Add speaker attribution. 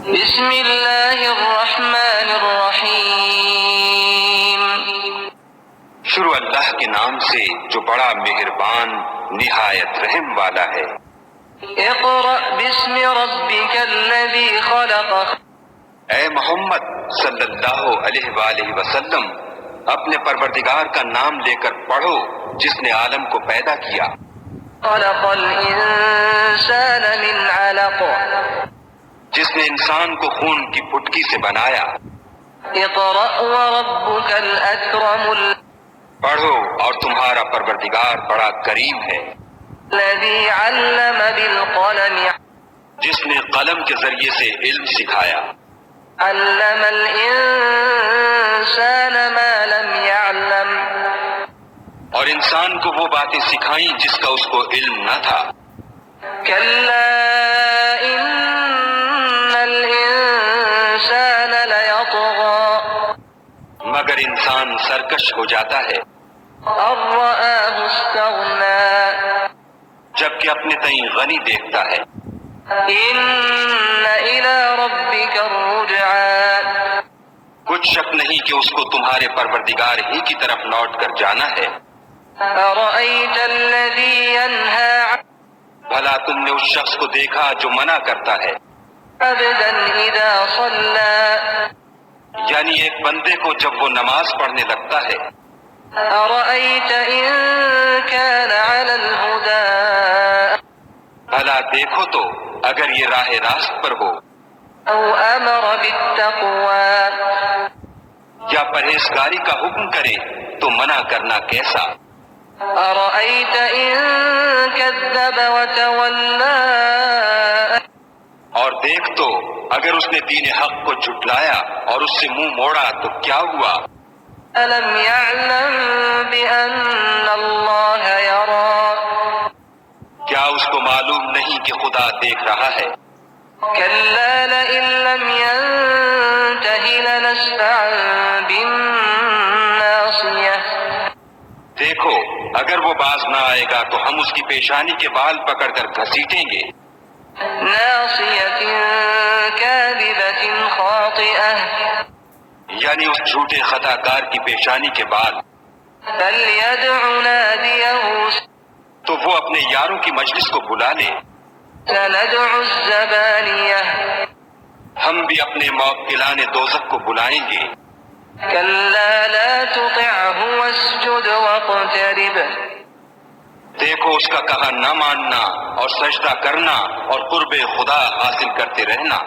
Speaker 1: بسم اللہ الرحمن الرحیم،
Speaker 2: شروع اللہ کے نام سے جو بڑا مہربان نہایت رحم والا ہے۔
Speaker 1: اقرأ باسم ربک الذی خلق،
Speaker 2: اے محمد صلی اللہ علیہ وآلہ وسلم اپنے پروردگار کا نام لے کر پڑھو جس نے عالم کو پیدا کیا۔
Speaker 1: خلق الانسان من علق،
Speaker 2: جس نے انسان کو خون کی پھٹکی سے بنایا۔
Speaker 1: اقرأ وربک الاکرم،
Speaker 2: پڑھو اور تمہارا پروردگار بڑا کریم ہے۔
Speaker 1: الذی علم بالقلم،
Speaker 2: جس نے قلم کے ذریعے سے علم سکھایا۔
Speaker 1: علم الانسان ما لم يعلم،
Speaker 2: اور انسان کو وہ باتیں سکھائیں جس کا اس کو علم نہ تھا۔
Speaker 1: کلا ان الانسان لیطغی،
Speaker 2: مگر انسان سرکش ہو جاتا ہے
Speaker 1: ان رآہ استغنی،
Speaker 2: جبکہ اپنے تئیں غنی دیکھتا ہے۔
Speaker 1: ان الی ربک الرجعی،
Speaker 2: کچھ شک نہیں کہ اس کو تمہارے پروردگار ہی کی طرف لوٹ کر جانا ہے۔
Speaker 1: ارأیت الذی ینہی
Speaker 2: بھلا تم نے اس شخص کو دیکھا جو منع کرتا ہے،
Speaker 1: عبدا اذا صلی،
Speaker 2: یعنی ایک بندے کو جب وہ نماز پڑھنے لگتا ہے۔
Speaker 1: ارأیت ان کان علی الہدی،
Speaker 2: بھلا دیکھو تو اگر یہ راہ راست پر ہو،
Speaker 1: او امر بالتقوی،
Speaker 2: یا پرہیزگاری کا حکم کرے تو منع کرنا کیسا؟
Speaker 1: ارأیت ان کذب وتولی،
Speaker 2: اور دیکھ تو اگر اس نے دین حق کو جھٹلایا اور اس سے منہ موڑا تو کیا ہوا؟
Speaker 1: الم یعلم بان اللہ یری،
Speaker 2: کیا اس کو معلوم نہیں کہ خدا دیکھ رہا ہے؟
Speaker 1: کلا لئن لم ینتہ لنسفعا بالناصیہ،
Speaker 2: دیکھو اگر وہ باز نہ آئے گا تو ہم اس کی پیشانی کے بال پکڑ کر گھسیٹیں گے۔
Speaker 1: ناصیۃ کاذبۃ خاطئہ،
Speaker 2: یعنی اس جھوٹے خطا کار کی پیشانی کے بال۔
Speaker 1: فلیدع نادیہ،
Speaker 2: تو وہ اپنے یاروں کی مجلس کو بلا لے۔
Speaker 1: سندع الزبانیہ،
Speaker 2: ہم بھی اپنے موکلان دوزخ کو بلائیں گے۔
Speaker 1: کلا لا تطعہ واسجد واقترب،
Speaker 2: دیکھو اس کا کہا نہ ماننا اور سجدہ کرنا اور قرب خدا حاصل کرتے رہنا۔